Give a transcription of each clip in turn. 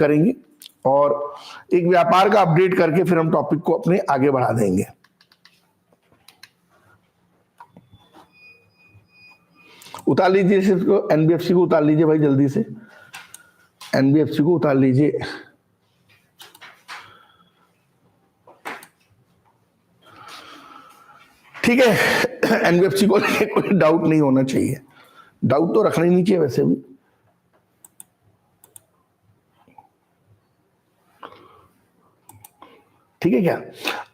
करेंगे और एक व्यापार का अपडेट करके फिर हम टॉपिक को अपने आगे बढ़ा देंगे। उतार लीजिए इसको, एनबीएफसी को उतार लीजिए भाई जल्दी से, एनबीएफसी को उतार लीजिए। ठीक है, एनबीएफसी को लेके कोई डाउट नहीं होना चाहिए, डाउट तो रखना ही नहीं चाहिए वैसे भी। ठीक है क्या?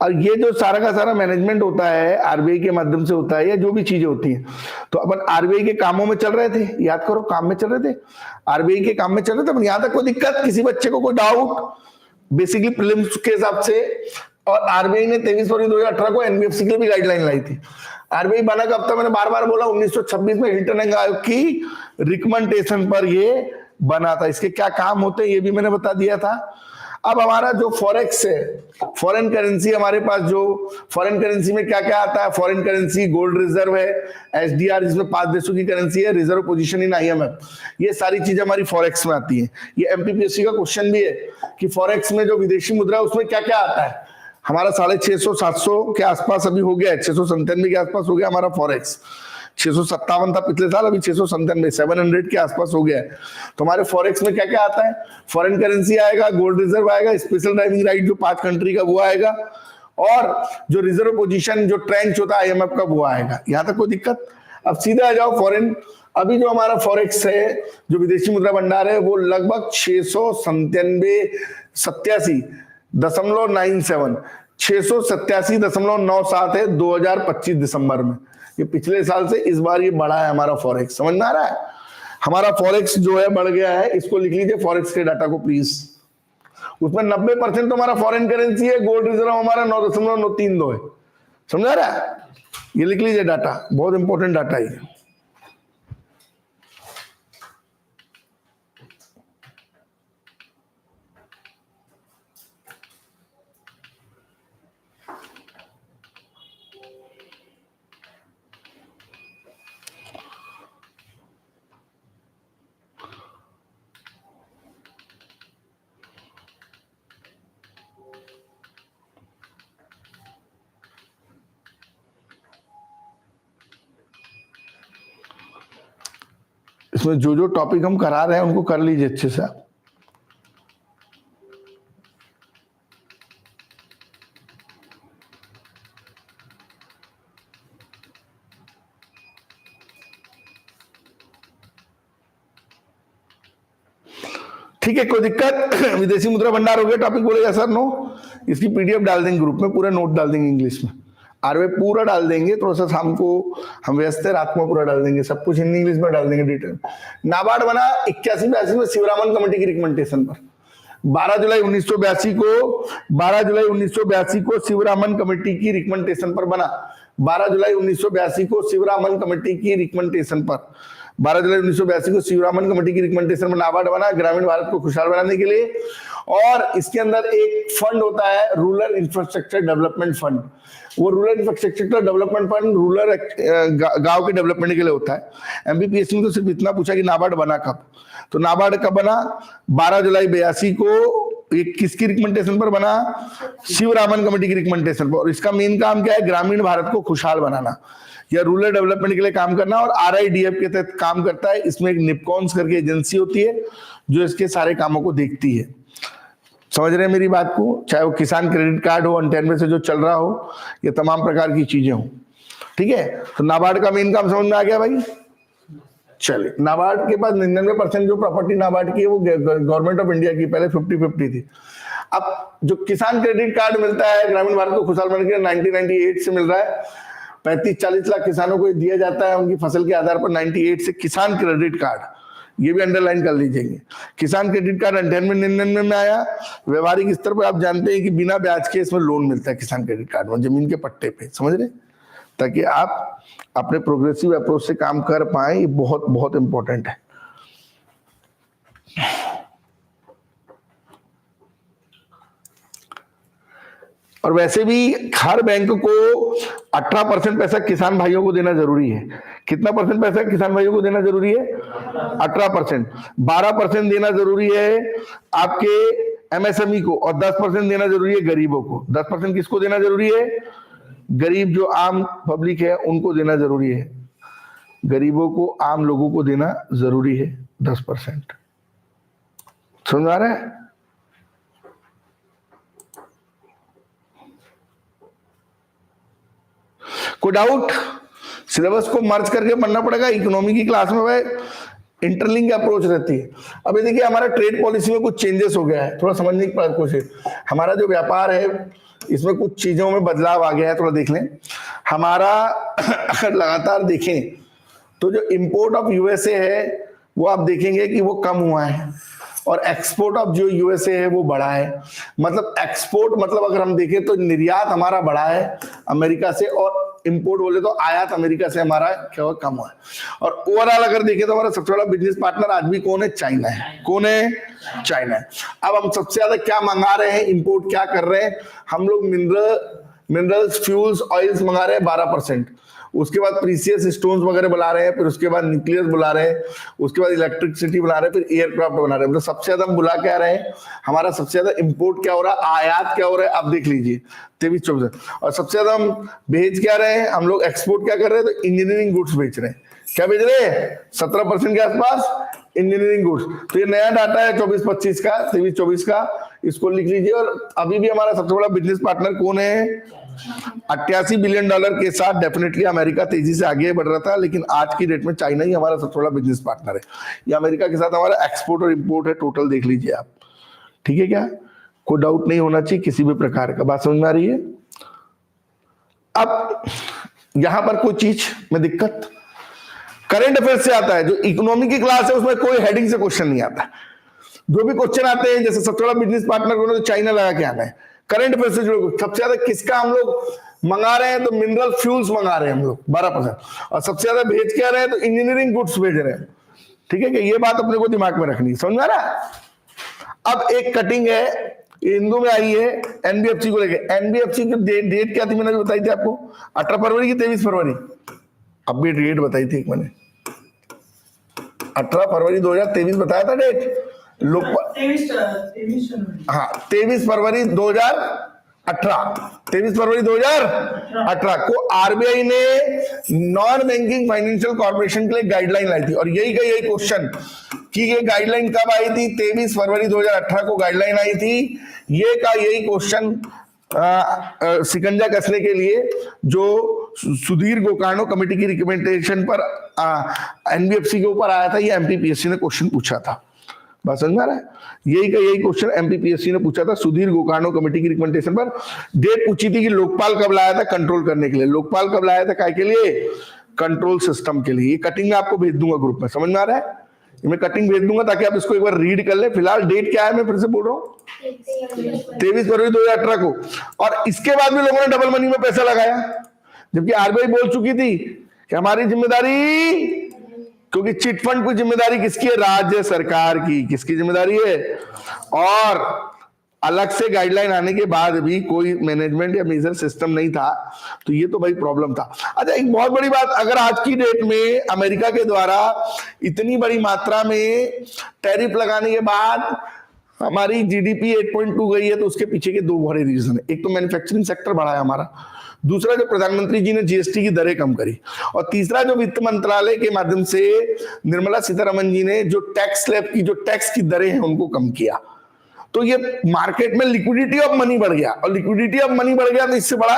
और ये जो सारा का सारा मैनेजमेंट होता है आरबीआई के माध्यम से होता है, या जो भी चीजें होती हैं, तो अपन आरबीआई के कामों में चल रहे थे, याद करो काम में चल रहे थे, आरबीआई के काम में चल रहे थे। यहां तक कोई दिक्कत, किसी बच्चे को कोई डाउट बेसिकली प्रीलिम्स के हिसाब से। और आरबीआई ने 23 फरवरी 2018 को एनबीएफसी के लिए भी गाइडलाइन लाई थी। आरबीआई बना कब था? मैंने बार बार बोला 1926 में रिटर्निंग आयोग की रिकमेंडेशन पर ये बना था। इसके क्या काम होते हैं ये भी मैंने बता दिया था। अब हमारा जो फॉरेक्स है, फॉरेन करेंसी, हमारे पास जो फॉरेन करेंसी में क्या क्या आता है, फॉरेन करेंसी, गोल्ड रिजर्व है, एसडीआर जिसमें 5 देशों की करेंसी है, रिजर्व पोजीशन इन आईएमएफ, ये सारी चीजें हमारी फॉरेक्स में आती है। ये एमपीपीएससी का क्वेश्चन भी है कि फॉरेक्स में जो विदेशी मुद्रा है उसमें क्या क्या आता है। हमारा 650-700 के आसपास अभी हो गया है, 697 के आसपास हो गया हमारा फॉरेक्स। 657 था पिछले साल, अभी 697, 700 के आसपास हो गया है। तो हमारे फॉरेक्स में क्या क्या आता है? फॉरेन करेंसी आएगा, गोल्ड रिजर्व आएगा, स्पेशल ड्राइविंग राइट जो 5 कंट्री का वो आएगा, और जो रिजर्व पोजीशन जो ट्रेंच होता है आईएमएफ का वो आएगा। यहां तक कोई दिक्कत? अब सीधा आ जाओ फॉरेन। अभी जो हमारा फॉरेक्स है, जो विदेशी मुद्रा भंडार है, वो लगभग 687.97 है 2025 दिसंबर में। ये पिछले साल से इस बार ये बढ़ा है हमारा फॉरेक्स, समझ में आ रहा है? हमारा फॉरेक्स जो है बढ़ गया है। इसको लिख लीजिए फॉरेक्स के डाटा को प्लीज। उसमें 90% तो हमारा फॉरेन करेंसी है, गोल्ड रिजर्व हमारा 9.932 है, समझ आ रहा है? ये लिख लीजिए डाटा, बहुत इंपॉर्टेंट डाटा है। इसमें जो जो टॉपिक हम करा रहे हैं उनको कर लीजिए अच्छे से आप। ठीक है, कोई दिक्कत? विदेशी मुद्रा भंडार हो गया टॉपिक, बोलेगा सर नो। इसकी पीडीएफ डाल देंगे ग्रुप में, पूरा नोट डाल देंगे इंग्लिश में, आरवे पूरा डाल देंगे। थोड़ा सा शाम को हम व्यस्त है, रात में पूरा डाल देंगे, सब कुछ हिंदी इंग्लिश में डाल देंगे डिटेल। नाबार्ड बना 81-82 में शिवरामन कमेटी की रिकमेंडेशन पर। 12 जुलाई 1982 को शिवरामन कमेटी की रिकमेंडेशन पर बना। 12 जुलाई 1982 को शिवरामन कमेटी की रिकमेंडेशन पर 12 जुलाई 1982 को शिवरामन कमेटी की रिकमेंडेशन में नाबार्ड बना, ग्रामीण भारत को खुशहाल बनाने के लिए। और इसके अंदर एक फंड होता है रूरल इंफ्रास्ट्रक्चर डेवलपमेंट फंड। वो rural infrastructure development fund rural गांव के डेवलपमेंट के लिए होता है। एमपीपीएससी में तो सिर्फ इतना पूछा कि नाबार्ड बना कब, तो नाबार्ड कब बना? 12 जुलाई 82 को। ये किसकी रिकमेंडेशन पर बना? शिवरामन कमेटी की रिकमेंडेशन पर। और इसका मेन काम क्या है? ग्रामीण भारत को खुशहाल बनाना या रूरल डेवलपमेंट के लिए काम करना, और आरआईडीएफ के तहत काम करता है। इसमें एक निपकॉन्स करके एजेंसी होती है जो इसके सारे कामों को देखती है। समझ रहे हैं मेरी बात को? चाहे वो किसान क्रेडिट कार्ड हो 98 से जो चल रहा हो, ये तमाम प्रकार की चीजें हो। ठीक है, तो नाबार्ड का मेन काम समझ में आ गया भाई? चलिए, नाबार्ड के पास 99% जो प्रॉपर्टी नाबार्ड की है वो गवर्नमेंट ऑफ इंडिया की, पहले 50-50 थी। अब जो किसान क्रेडिट कार्ड मिलता है ग्रामीण भारत को खुशहाल बनाने के लिए 1998 से मिल रहा है। 35-40 लाख किसानों को दिया जाता है उनकी फसल के आधार पर 98 से किसान क्रेडिट कार्ड, ये भी अंडरलाइन कर लीजिए। किसान क्रेडिट कार्ड 98-99 में आया। व्यवहारिक स्तर पर आप जानते हैं कि बिना ब्याज के इसमें लोन मिलता है किसान क्रेडिट कार्ड में, जमीन के पट्टे पे, समझ रहे? ताकि आप अपने प्रोग्रेसिव अप्रोच से काम कर पाए, ये बहुत बहुत इंपॉर्टेंट है। और वैसे भी हर बैंक को 18% पैसा किसान भाइयों को देना जरूरी है। कितना परसेंट पैसा किसान भाइयों को देना जरूरी है? 18%। 12% देना जरूरी है आपके एमएसएमई को, और 10% देना जरूरी है गरीबों को। 10% किसको देना जरूरी है? गरीब जो आम पब्लिक है उनको देना जरूरी है। गरीबों को, आम लोगों को देना जरूरी है 10%। समझ आ रहा है? कोई डाउट? सिलेबस को मर्ज करके पढ़ना पड़ेगा। इकोनॉमी की क्लास में भाई इंटरलिंक अप्रोच रहती है। अभी देखिए हमारा ट्रेड पॉलिसी में कुछ चेंजेस हो गया है, थोड़ा समझने की कोशिश। हमारा जो व्यापार है इसमें कुछ चीजों में बदलाव आ गया है, थोड़ा देख लें। हमारा अगर लगातार देखें तो जो इंपोर्ट ऑफ यूएसए है वो आप देखेंगे कि वो कम हुआ है, और एक्सपोर्ट ऑफ जो यूएसए है वो बढ़ा है। मतलब एक्सपोर्ट मतलब अगर हम देखें तो निर्यात हमारा बढ़ा है अमेरिका से, और इंपोर्ट बोले तो आयात अमेरिका से हमारा क्या हुआ? कम हुआ है। और ओवरऑल अगर देखें तो हमारा सबसे बड़ा बिजनेस पार्टनर आज भी कौन है? चाइना है। कौन है? चाइना है। अब हम सबसे ज्यादा क्या मंगा रहे हैं, इंपोर्ट क्या कर रहे हैं हम लोग? मिनरल्स, फ्यूल्स, ऑयल्स मंगा रहे हैं 12%। उसके बाद प्रीसियस स्टोन्स वगैरह बुला रहे हैं, फिर उसके बाद न्यूक्लियर बुला रहे हैं, उसके बाद इलेक्ट्रिसिटी बुला रहे हैं, फिर एयरक्राफ्ट बना रहे हैं। मतलब सबसे ज्यादा हम बुला क्या रहे हैं? हमारा सबसे ज्यादा इंपोर्ट क्या हो रहा है, आयात क्या हो रहा है, आप देख लीजिए 23-24। और सबसे ज्यादा हम भेज क्या रहे हैं हम लोग? एक्सपोर्ट क्या कर रहे हैं? तो इंजीनियरिंग गुड्स बेच रहे हैं। क्या बेच रहे हैं? 17% के आसपास इंजीनियरिंग गुड्स। तो ये नया डाटा है 24-25 का, 23-24 का, इसको लिख लीजिए। और अभी भी हमारा सबसे बड़ा बिजनेस पार्टनर कौन है? 88 बिलियन डॉलर के साथ डेफिनेटली अमेरिका तेजी से आगे बढ़ रहा था, लेकिन आज की डेट में चाइना ही हमारा सबसे बड़ा बिजनेस पार्टनर है। ये अमेरिका के साथ हमारा एक्सपोर्ट और इंपोर्ट है, टोटल देख लीजिए आप। ठीक है क्या? कोई डाउट नहीं होना चाहिए किसी भी प्रकार का। बात समझ में आ रही है? अब यहां पर कोई चीज में दिक्कत करंट अफेयर से आता है। जो इकोनॉमी की क्लास है उसमें कोई हेडिंग से क्वेश्चन नहीं आता। जो भी क्वेश्चन आते हैं, जैसे सबसे बड़ा बिजनेस पार्टनर को तो चाइना लगा के आना है। करंट अफेयर से जुड़े सबसे ज्यादा किसका हम लोग मंगा रहे हैं? तो मिनरल फ्यूल्स मंगा रहे हैं हम लोग 12%। और सबसे ज्यादा भेज क्या रहे हैं? तो इंजीनियरिंग गुड्स भेज रहे हैं। ठीक है कि ये बात अपने को दिमाग में रखनी, समझ में आ रहा है? अब एक कटिंग है, हिंदू में आई है एनबीएफसी को लेकर। एनबीएफसी की डेट क्या थी मैंने बताई थी आपको? 18 फरवरी की 23 फरवरी? अब भी डेट बताई थी मैंने, 18 फरवरी 2023 बताया था डेट। हाँ 23 फरवरी 2018, 23 फरवरी 2018 को आरबीआई ने नॉन बैंकिंग फाइनेंशियल कॉर्पोरेशन के लिए गाइडलाइन लाई थी। और यही का यही क्वेश्चन कि ये गाइडलाइन कब आई थी? 23 फरवरी 2018 को गाइडलाइन आई थी। ये का यही क्वेश्चन सिकंजा कसने के लिए जो सुधीर गोकर्णो कमेटी की रिकमेंडेशन पर एनबीएफसी के ऊपर आया था, ये एमपीपीएससी ने क्वेश्चन पूछा था। बात समझ में आ रहा है? यही का यही क्वेश्चन एमपीपीएससी ने पूछा था सुधीर गोकर्णो कमेटी की रिकमेंडेशन पर। डेट पूछी थी कि लोकपाल कब लाया था? कंट्रोल करने के लिए। लोकपाल कब लाया था? काय के लिए? कंट्रोल सिस्टम के लिए। ये कटिंग में आपको भेज दूंगा ग्रुप में, समझ में आ रहा है? मैं कटिंग भेज दूंगा ताकि आप इसको एक बार रीड कर ले। फिलहाल डेट क्या है मैं फिर से बोल रहा हूँ, 23 फरवरी 2018 को। और इसके बाद भी लोगों ने डबल मनी में पैसा लगाया, जबकि आरबीआई बोल चुकी थी कि हमारी जिम्मेदारी, क्योंकि चिट फंड की जिम्मेदारी किसकी है? राज्य सरकार की। किसकी जिम्मेदारी है? और अलग से गाइडलाइन आने के बाद भी कोई मैनेजमेंट या मेजर सिस्टम नहीं था, तो ये तो भाई प्रॉब्लम था। अच्छा एक बहुत बड़ी बात, अगर आज की डेट में अमेरिका के द्वारा इतनी बड़ी मात्रा में टैरिफ लगाने के बाद हमारी जीडीपी 8.2 गई है, तो उसके पीछे के दो बड़े रीजन है। एक तो मैन्युफैक्चरिंग सेक्टर बढ़ा है हमारा, दूसरा जो प्रधानमंत्री जी ने जीएसटी की दरें कम करी, और तीसरा जो वित्त मंत्रालय के माध्यम से निर्मला सीतारमन जी ने जो टैक्स स्लैब की जो टैक्स की दरें हैं उनको कम किया। तो ये मार्केट में लिक्विडिटी ऑफ मनी बढ़ गया, और लिक्विडिटी ऑफ मनी बढ़ गया तो इससे बड़ा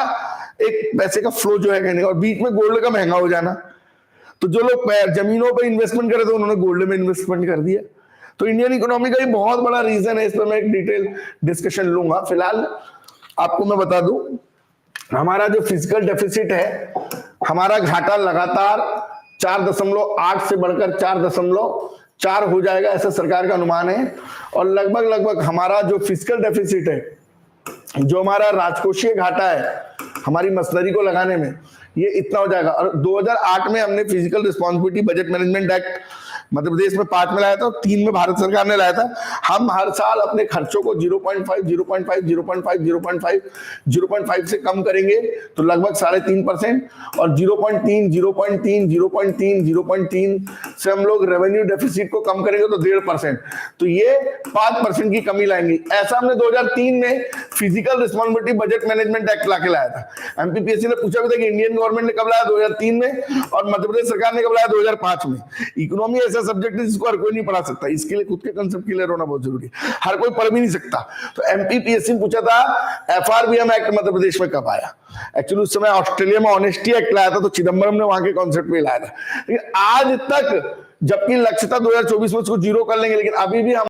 एक पैसे का फ्लो जो है कहने का। और बीच में गोल्ड का महंगा हो जाना, तो जो लोग जमीनों पर इन्वेस्टमेंट करे थे उन्होंने गोल्ड में इन्वेस्टमेंट कर दिया। तो इंडियन इकोनॉमी का ये बहुत बड़ा रीजन है। इस पर मैं एक डिटेल डिस्कशन लूंगा। फिलहाल आपको मैं बता दूं, हमारा जो फिजिकल डेफिसिट है, हमारा घाटा लगातार 4.8 से बढ़कर 4.4 हो जाएगा, ऐसा सरकार का अनुमान है। और लगभग हमारा जो फिजिकल डेफिसिट है, जो हमारा राजकोषीय घाटा है हमारी मशीनरी को लगाने में, ये इतना हो जाएगा। और 2008 में हमने physical responsibility budget management act Madhya Pradesh में 5 में लाया था और 3 में भारत सरकार ने लाया था। हम हर साल अपने खर्चों को 0.5, 0.5, 0.5, 0.5, 0.5 से कम करेंगे तो लगभग 3.5%, और 0.3, 0.3, 0.3, 0.3 से हम लोग रेवेन्यू डेफिसिट को कम करेंगे तो 1.5%, तो ये 5% की कमी लाएंगे। ऐसा हमने 2003 में physical responsibility budget management act लाके लाया था। एमपीपीएससी ने पूछा भी था कि इंडियन गवर्नमेंट ने कब लाया, 2003 में, और मध्य प्रदेश सरकार ने कब लाया, 2005 में। इकोनॉमी ऐसा सब्जेक्ट है जिसको हर कोई नहीं पढ़ा सकता, इसके लिए खुद के कंसेप्ट क्लियर होना बहुत जरूरी है, हर कोई पढ़ भी नहीं सकता। तो एमपीपीएससी ने पूछा था एफआरबीएम एक्ट मध्य प्रदेश में कब आया। एक्चुअली उस समय ऑस्ट्रेलिया में ऑनेस्टी एक्ट लाया था, तो चिदम्बरम ने वहां के कॉन्सेप्ट पे लाया था। लेकिन आज तक, जबकि लक्ष्य था 2024 में उसको 0 कर लेंगे, लेकिन अभी भी हम